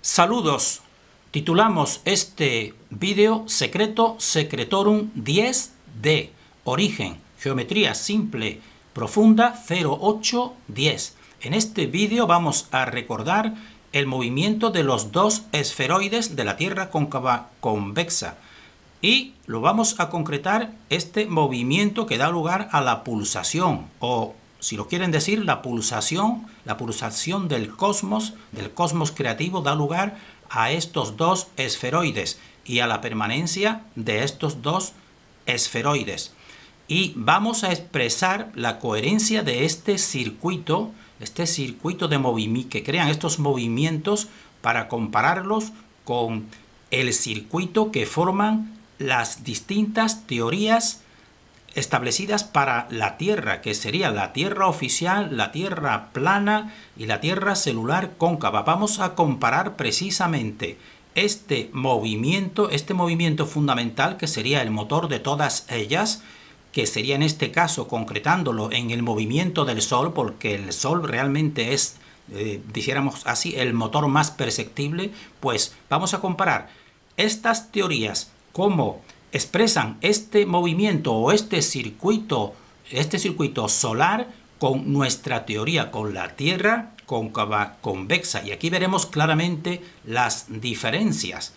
Saludos. Titulamos este vídeo Secreto Secretorum 10D. Origen, geometría simple profunda 0810. En este vídeo vamos a recordar el movimiento de los dos esferoides de la Tierra cóncava convexa. Y lo vamos a concretar este movimiento que da lugar a la pulsación, o si lo quieren decir, la pulsación del cosmos creativo da lugar a estos dos esferoides y a la permanencia de estos dos esferoides. Y vamos a expresar la coherencia de este circuito de movimiento que crean estos movimientos para compararlos con el circuito que forman las distintas teorías establecidas para la Tierra, que sería la Tierra oficial, la Tierra plana y la Tierra celular cóncava. Vamos a comparar precisamente este movimiento fundamental, que sería el motor de todas ellas, que sería en este caso concretándolo en el movimiento del Sol, porque el Sol realmente es, dijéramos así, el motor más perceptible. Pues vamos a comparar estas teorías, cómo expresan este movimiento o este circuito solar con nuestra teoría, con la Tierra cóncava convexa. Y aquí veremos claramente las diferencias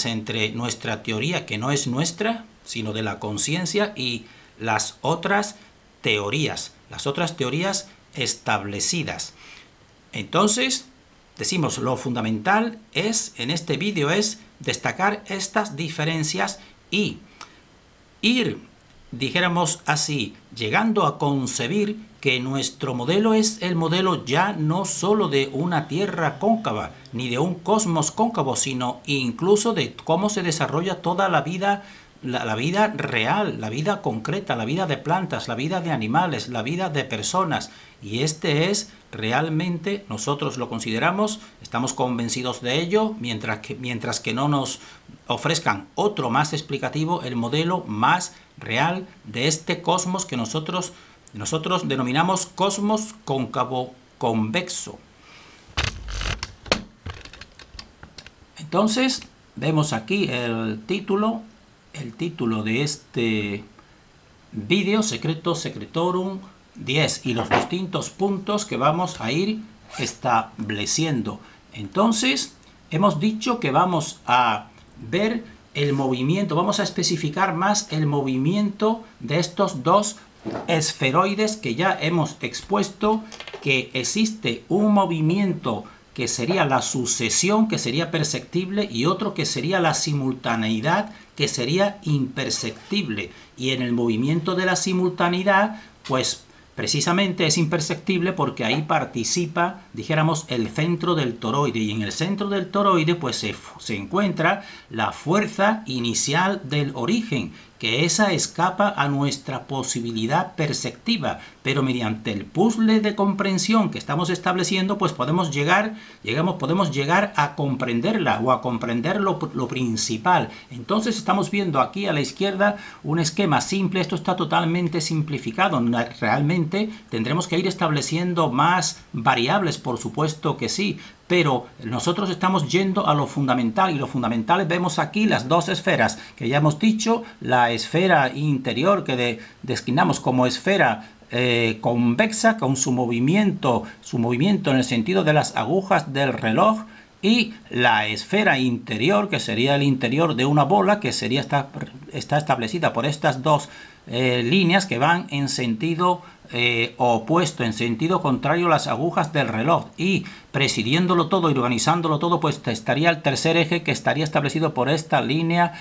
entre nuestra teoría, que no es nuestra, sino de la conciencia, y las otras teorías establecidas. Entonces, decimos, lo fundamental en este vídeo es destacar estas diferencias y ir, dijéramos así, llegando a concebir que nuestro modelo es el modelo ya no solo de una Tierra cóncava, ni de un cosmos cóncavo, sino incluso de cómo se desarrolla toda la vida real, la vida concreta, la vida de plantas, la vida de animales, la vida de personas. Y este es realmente, nosotros lo consideramos, estamos convencidos de ello, mientras que no nos ofrezcan otro más explicativo, el modelo más real de este cosmos que nosotros denominamos cosmos cóncavo convexo. Entonces, vemos aquí el título de este vídeo, Secreto Secretorum 10, y los distintos puntos que vamos a ir estableciendo. Entonces, hemos dicho que vamos a ver el movimiento, vamos a especificar más el movimiento de estos dos esferoides que ya hemos expuesto, que existe un movimiento que sería la sucesión, que sería perceptible, y otro que sería la simultaneidad, que sería imperceptible. Y en el movimiento de la simultaneidad, pues precisamente es imperceptible porque ahí participa, dijéramos, el centro del toroide, y en el centro del toroide pues se encuentra la fuerza inicial del origen, que esa escapa a nuestra posibilidad perceptiva, pero mediante el puzzle de comprensión que estamos estableciendo, pues podemos llegar a comprenderla, o a comprender lo principal. Entonces estamos viendo aquí a la izquierda un esquema simple. Esto está totalmente simplificado. Realmente tendremos que ir estableciendo más variables, por supuesto que sí, pero nosotros estamos yendo a lo fundamental, y lo fundamental vemos aquí las dos esferas que ya hemos dicho: la esfera interior, que designamos como esfera convexa, con su movimiento en el sentido de las agujas del reloj, y la esfera interior, que sería el interior de una bola, que está establecida por estas dos líneas que van en sentido opuesto, en sentido contrario a las agujas del reloj. Y presidiéndolo todo y organizándolo todo, pues estaría el tercer eje, que estaría establecido por esta línea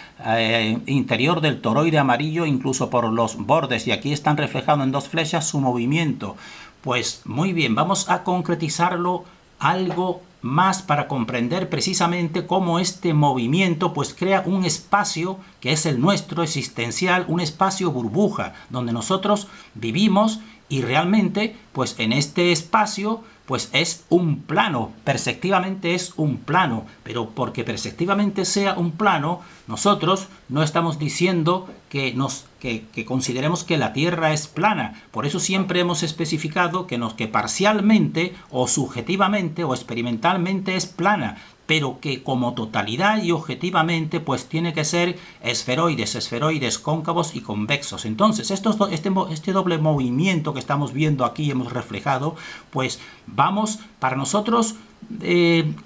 interior del toroide amarillo, incluso por los bordes, y aquí están reflejados en dos flechas su movimiento. Pues muy bien, vamos a concretizarlo algo más para comprender precisamente cómo este movimiento pues crea un espacio que es el nuestro, existencial, un espacio burbuja, donde nosotros vivimos, y realmente pues en este espacio pues es un plano, perceptivamente es un plano, pero porque perceptivamente sea un plano, nosotros no estamos diciendo que que consideremos que la Tierra es plana. Por eso siempre hemos especificado que parcialmente o subjetivamente o experimentalmente es plana, pero que como totalidad y objetivamente pues tiene que ser esferoides cóncavos y convexos. Entonces este doble movimiento que estamos viendo aquí, hemos reflejado, pues vamos para nosotros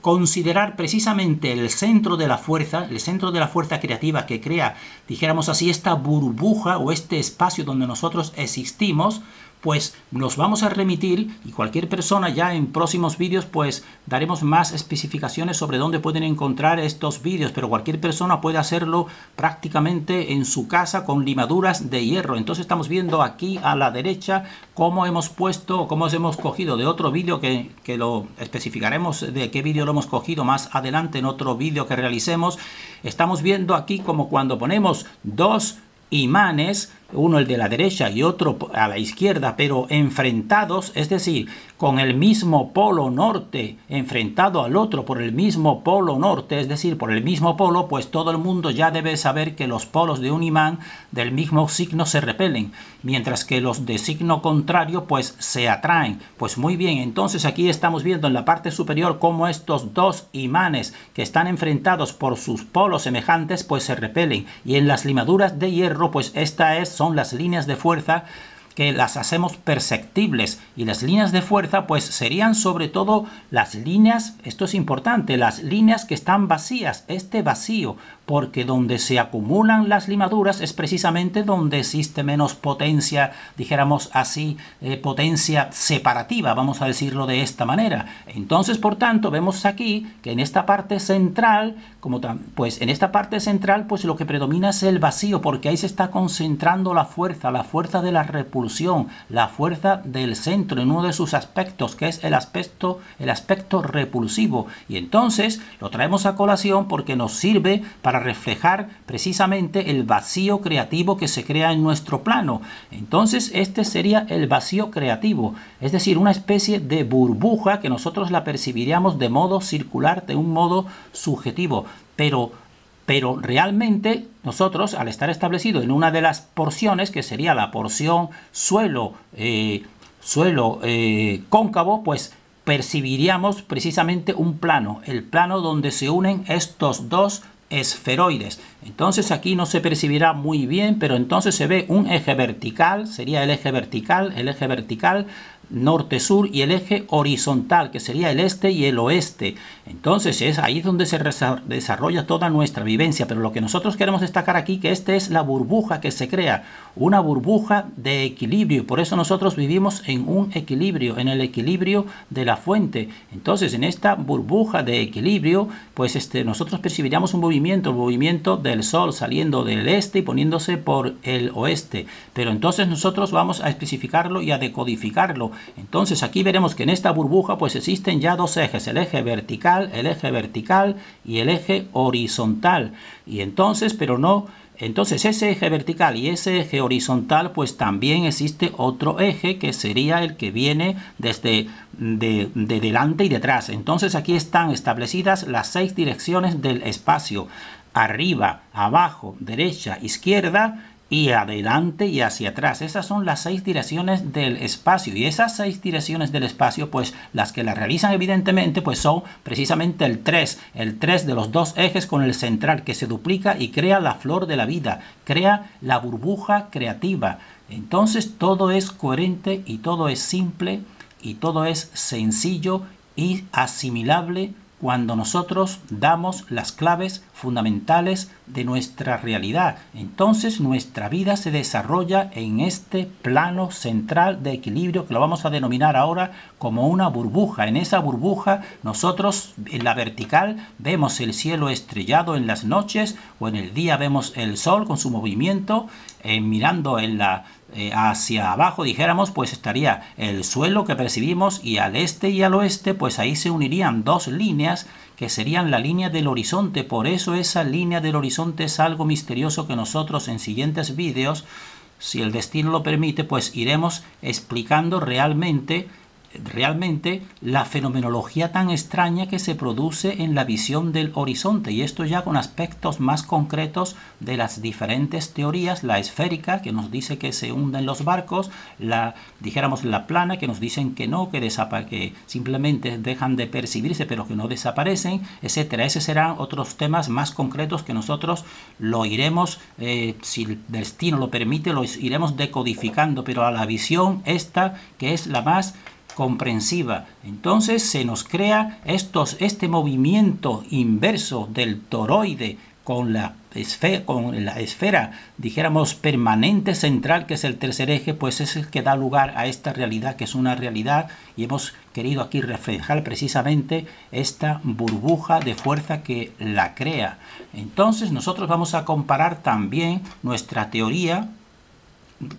considerar precisamente el centro de la fuerza creativa que crea, dijéramos así, esta burbuja o este espacio donde nosotros existimos. Pues nos vamos a remitir, y cualquier persona ya en próximos vídeos pues daremos más especificaciones sobre dónde pueden encontrar estos vídeos, pero cualquier persona puede hacerlo prácticamente en su casa con limaduras de hierro. Entonces estamos viendo aquí a la derecha cómo hemos cogido de otro vídeo que lo especificaremos de qué vídeo lo hemos cogido más adelante en otro vídeo que realicemos. Estamos viendo aquí como cuando ponemos dos imanes, uno el de la derecha y otro a la izquierda, pero enfrentados, es decir, con el mismo polo norte enfrentado al otro por el mismo polo norte, es decir, por el mismo polo, pues todo el mundo ya debe saber que los polos de un imán del mismo signo se repelen, mientras que los de signo contrario pues se atraen. Pues muy bien, entonces aquí estamos viendo en la parte superior cómo estos dos imanes que están enfrentados por sus polos semejantes pues se repelen, y en las limaduras de hierro pues son las líneas de fuerza que las hacemos perceptibles, y las líneas de fuerza pues serían sobre todo las líneas, esto es importante, las líneas que están vacías, este vacío, porque donde se acumulan las limaduras es precisamente donde existe menos potencia, dijéramos así, potencia separativa, vamos a decirlo de esta manera. Entonces, por tanto, vemos aquí que en esta parte central, pues lo que predomina es el vacío, porque ahí se está concentrando la fuerza de la repulsión, la fuerza del centro en uno de sus aspectos, que es el aspecto repulsivo. Y entonces lo traemos a colación porque nos sirve para reflejar precisamente el vacío creativo que se crea en nuestro plano. Entonces este sería el vacío creativo, es decir, una especie de burbuja que nosotros la percibiríamos de modo circular, de un modo subjetivo, pero realmente nosotros, al estar establecido en una de las porciones, que sería la porción suelo cóncavo, pues percibiríamos precisamente un plano, el plano donde se unen estos dos esferoides. Entonces aquí no se percibirá muy bien, pero entonces se ve un eje vertical, sería el eje vertical norte-sur, y el eje horizontal, que sería el este y el oeste. Entonces es ahí donde se desarrolla toda nuestra vivencia, pero lo que nosotros queremos destacar aquí, que esta es la burbuja que se crea, una burbuja de equilibrio, y por eso nosotros vivimos en un equilibrio, en el equilibrio de la fuente. Entonces en esta burbuja de equilibrio, pues nosotros percibiríamos un movimiento, el movimiento del sol saliendo del este y poniéndose por el oeste, pero entonces nosotros vamos a especificarlo y a decodificarlo. Entonces aquí veremos que en esta burbuja pues existen ya dos ejes, el eje vertical y el eje horizontal. Y entonces, entonces ese eje vertical y ese eje horizontal pues también existe otro eje que sería el que viene desde de delante y detrás. Entonces aquí están establecidas las 6 direcciones del espacio: arriba, abajo, derecha, izquierda, y adelante y hacia atrás. Esas son las 6 direcciones del espacio, y esas 6 direcciones del espacio pues las que las realizan evidentemente pues son precisamente el 3 de los dos ejes con el central, que se duplica y crea la flor de la vida, crea la burbuja creativa. Entonces todo es coherente y todo es simple y todo es sencillo y asimilable cuando nosotros damos las claves fundamentales de nuestra realidad. Entonces nuestra vida se desarrolla en este plano central de equilibrio, que lo vamos a denominar ahora como una burbuja. En esa burbuja nosotros en la vertical vemos el cielo estrellado en las noches, o en el día vemos el sol con su movimiento, mirando hacia abajo, dijéramos, pues estaría el suelo que percibimos, y al este y al oeste pues ahí se unirían dos líneas que serían la línea del horizonte. Por eso esa línea del horizonte es algo misterioso que nosotros en siguientes vídeos, si el destino lo permite, pues iremos explicando realmente realmente la fenomenología tan extraña que se produce en la visión del horizonte, y esto ya con aspectos más concretos de las diferentes teorías, la esférica, que nos dice que se hunden los barcos, dijéramos la plana, que nos dicen que no, que simplemente dejan de percibirse pero que no desaparecen, etcétera. Esos serán otros temas más concretos que nosotros lo iremos, si el destino lo permite, lo iremos decodificando, pero a la visión esta, que es la más comprensiva. Entonces se nos crea este movimiento inverso del toroide con la esfera, dijéramos, permanente central, que es el tercer eje, pues es el que da lugar a esta realidad, que es una realidad, y hemos querido aquí reflejar precisamente esta burbuja de fuerza que la crea. Entonces nosotros vamos a comparar también nuestra teoría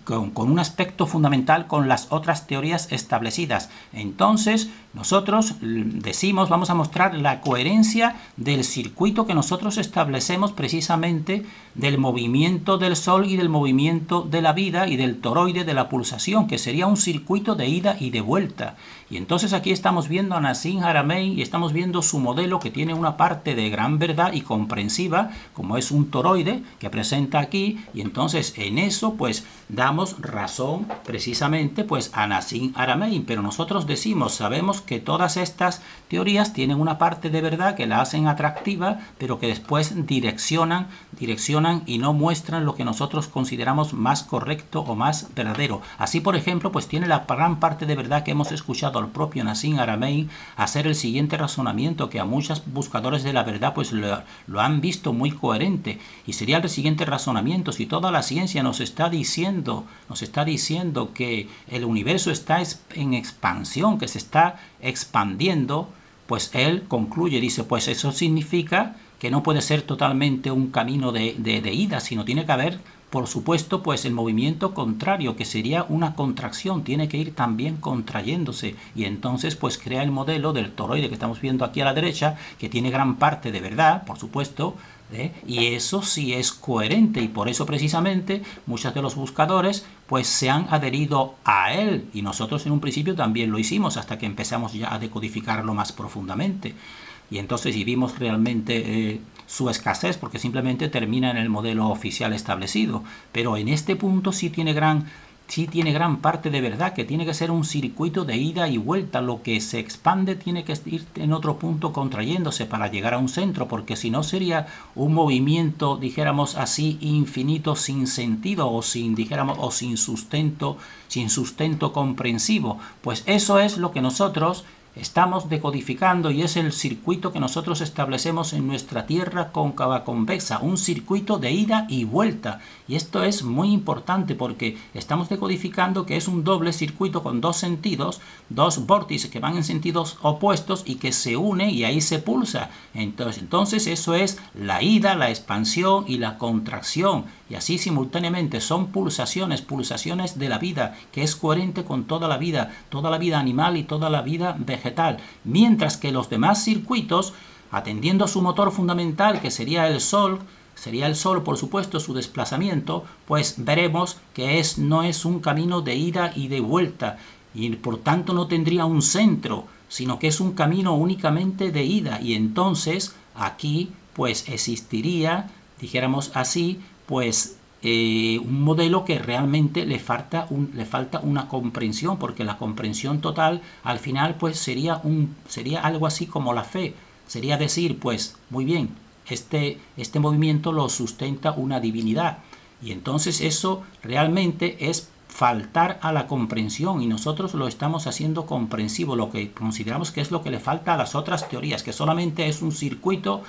con un aspecto fundamental con las otras teorías establecidas. Entonces nosotros decimos, vamos a mostrar la coherencia del circuito que nosotros establecemos precisamente del movimiento del Sol y del movimiento de la vida y del toroide de la pulsación, que sería un circuito de ida y de vuelta. Y entonces aquí estamos viendo a Nassim Haramein y estamos viendo su modelo, que tiene una parte de gran verdad y comprensiva, como es un toroide que presenta aquí, y entonces en eso pues damos razón precisamente pues a Nassim Haramein. Pero nosotros decimos, sabemos que todas estas teorías tienen una parte de verdad que la hacen atractiva, pero que después direccionan y no muestran lo que nosotros consideramos más correcto o más verdadero. Así, por ejemplo, pues tiene la gran parte de verdad que hemos escuchado al propio Nassim Haramein hacer el siguiente razonamiento, que a muchos buscadores de la verdad pues lo han visto muy coherente, y sería el siguiente razonamiento: si toda la ciencia nos está diciendo que el universo está en expansión, que se está expandiendo, pues él concluye, dice, pues eso significa que no puede ser totalmente un camino de ida, sino tiene que haber, por supuesto, pues el movimiento contrario, que sería una contracción, tiene que ir también contrayéndose, y entonces pues crea el modelo del toroide que estamos viendo aquí a la derecha, que tiene gran parte de verdad, por supuesto, y eso sí es coherente, y por eso precisamente muchos de los buscadores pues se han adherido a él, y nosotros en un principio también lo hicimos, hasta que empezamos ya a decodificarlo más profundamente. Y entonces vimos realmente su escasez, porque simplemente termina en el modelo oficial establecido. Pero en este punto sí tiene gran parte de verdad, que tiene que ser un circuito de ida y vuelta. Lo que se expande tiene que ir en otro punto contrayéndose para llegar a un centro, porque si no sería un movimiento, dijéramos así, infinito, sin sentido, o sin sustento comprensivo. Pues eso es lo que nosotros estamos decodificando, y es el circuito que nosotros establecemos en nuestra Tierra cóncava convexa, un circuito de ida y vuelta. Y esto es muy importante, porque estamos decodificando que es un doble circuito con dos sentidos, dos vórtices que van en sentidos opuestos y que se une, y ahí se pulsa. Entonces eso es la ida, la expansión y la contracción, y así simultáneamente son pulsaciones de la vida, que es coherente con toda la vida animal y toda la vida vegetal, mientras que los demás circuitos, atendiendo a su motor fundamental, que sería el Sol, por supuesto, su desplazamiento, pues veremos que no es un camino de ida y de vuelta, y por tanto no tendría un centro, sino que es un camino únicamente de ida. Y entonces aquí pues existiría, dijéramos así, pues un modelo que realmente le falta una comprensión, porque la comprensión total al final pues sería algo así como la fe, sería decir, pues muy bien, este movimiento lo sustenta una divinidad, y entonces eso realmente es faltar a la comprensión, y nosotros lo estamos haciendo comprensivo, lo que consideramos que es lo que le falta a las otras teorías, que solamente es un circuito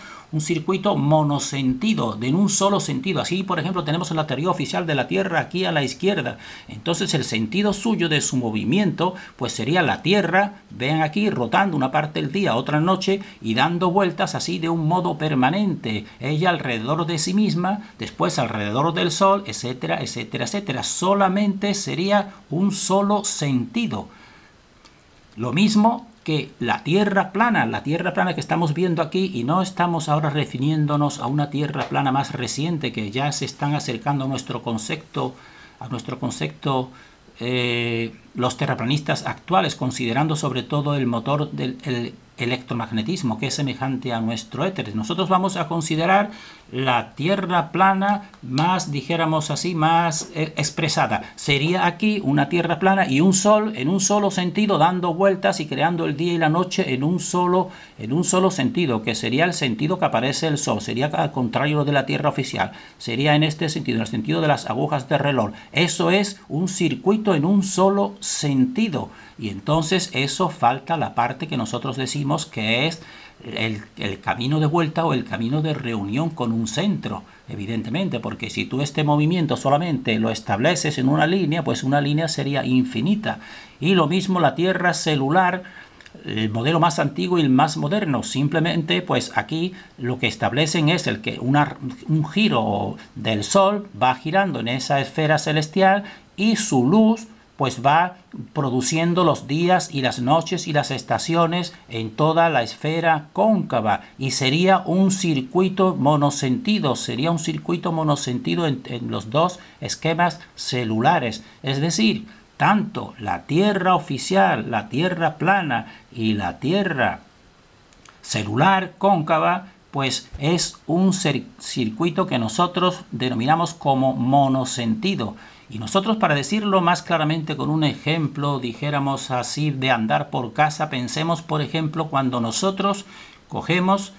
monosentido, de un solo sentido. Así, por ejemplo, tenemos la teoría oficial de la Tierra aquí a la izquierda. Entonces el sentido suyo de su movimiento pues sería la Tierra, vean aquí, rotando una parte del día, otra noche, y dando vueltas así de un modo permanente, ella alrededor de sí misma, después alrededor del Sol, etcétera, etcétera, etcétera. Solamente sería un solo sentido. Lo mismo que la Tierra plana que estamos viendo aquí, y no estamos ahora refiriéndonos a una Tierra plana más reciente, que ya se están acercando a nuestro concepto los terraplanistas actuales, considerando sobre todo el motor del electromagnetismo, que es semejante a nuestro éter. Nosotros vamos a considerar la Tierra plana más, dijéramos así, más expresada. Sería aquí una Tierra plana y un Sol en un solo sentido, dando vueltas y creando el día y la noche en un solo sentido, que sería el sentido que aparece el Sol. Sería al contrario de la Tierra oficial. Sería en este sentido, en el sentido de las agujas de reloj. Eso es un circuito en un solo sentido. Y entonces eso falta la parte que nosotros decimos que es el camino de vuelta o el camino de reunión con un centro, evidentemente, porque si tú este movimiento solamente lo estableces en una línea, pues una línea sería infinita. Y lo mismo la Tierra celular, el modelo más antiguo y el más moderno. Simplemente, pues aquí lo que establecen es el que un giro del Sol va girando en esa esfera celestial y su luz pues va produciendo los días y las noches y las estaciones en toda la esfera cóncava, y sería un circuito monosentido, en los dos esquemas celulares. Es decir, tanto la Tierra oficial, la Tierra plana y la Tierra celular cóncava, pues es un circuito que nosotros denominamos como monosentido. Y nosotros, para decirlo más claramente con un ejemplo, dijéramos así, de andar por casa, pensemos, por ejemplo, cuando nosotros cogemos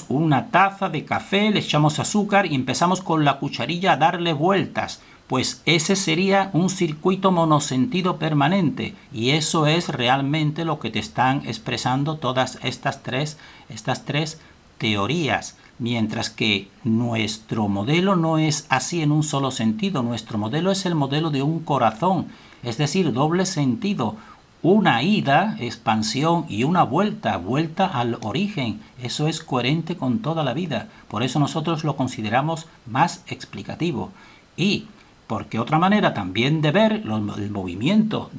una taza de café, le echamos azúcar y empezamos con la cucharilla a darle vueltas. Pues ese sería un circuito monosentido permanente, y eso es realmente lo que te están expresando todas estas tres teorías. Mientras que nuestro modelo no es así en un solo sentido. Nuestro modelo es el modelo de un corazón, es decir, doble sentido. Una ida, expansión, y una vuelta al origen. Eso es coherente con toda la vida. Por eso nosotros lo consideramos más explicativo. Y porque otra manera también de ver el movimiento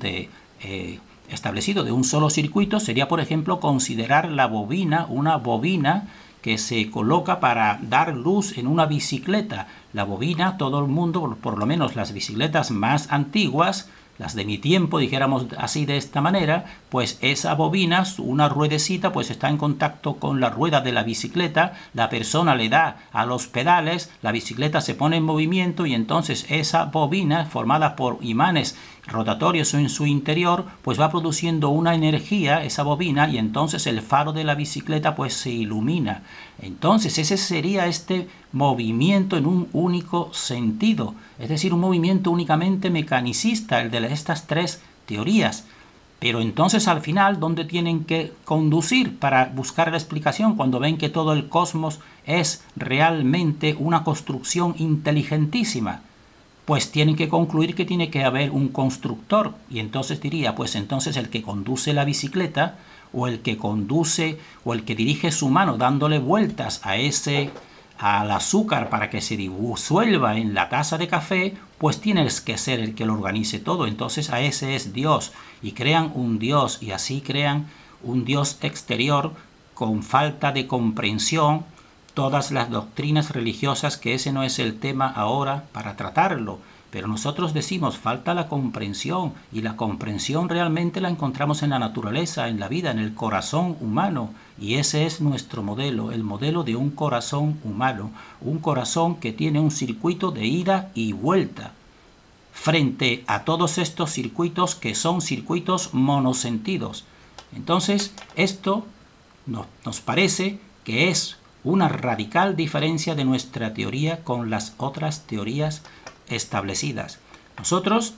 establecido de un solo circuito sería, por ejemplo, considerar la bobina, una bobina que se coloca para dar luz en una bicicleta. La bobina, todo el mundo, por lo menos las bicicletas más antiguas, las de mi tiempo, dijéramos así de esta manera, pues esa bobina, una ruedecita, pues está en contacto con la rueda de la bicicleta, la persona le da a los pedales, la bicicleta se pone en movimiento y entonces esa bobina, formada por imanes rotatorios en su interior, pues va produciendo una energía, esa bobina, y entonces el faro de la bicicleta pues se ilumina. Entonces ese sería este movimiento en un único sentido, es decir, un movimiento únicamente mecanicista, el de estas tres teorías. Pero entonces al final, ¿dónde tienen que conducir para buscar la explicación cuando ven que todo el cosmos es realmente una construcción inteligentísima? Pues tienen que concluir que tiene que haber un constructor, y entonces diría, pues entonces el que conduce la bicicleta, o el que conduce, o el que dirige su mano dándole vueltas al azúcar para que se disuelva en la taza de café, pues tiene que ser el que lo organice todo. Entonces a ese es Dios, y crean un Dios, y así crean un Dios exterior con falta de comprensión. Todas las doctrinas religiosas, que ese no es el tema ahora para tratarlo, pero nosotros decimos falta la comprensión, y la comprensión realmente la encontramos en la naturaleza, en la vida, en el corazón humano, y ese es nuestro modelo, el modelo de un corazón humano, un corazón que tiene un circuito de ida y vuelta, frente a todos estos circuitos que son circuitos monosentidos. Entonces esto nos parece que es una radical diferencia de nuestra teoría con las otras teorías establecidas. Nosotros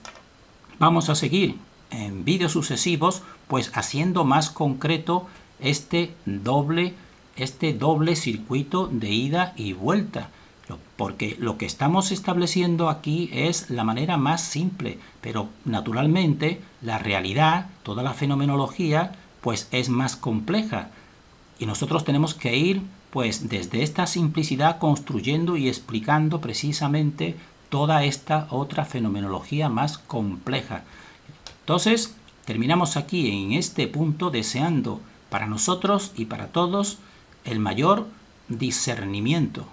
vamos a seguir en vídeos sucesivos pues haciendo más concreto este doble circuito de ida y vuelta, porque lo que estamos estableciendo aquí es la manera más simple, pero naturalmente la realidad, toda la fenomenología, pues es más compleja, y nosotros tenemos que ir pues desde esta simplicidad construyendo y explicando precisamente toda esta otra fenomenología más compleja. Entonces, terminamos aquí en este punto deseando para nosotros y para todos el mayor discernimiento.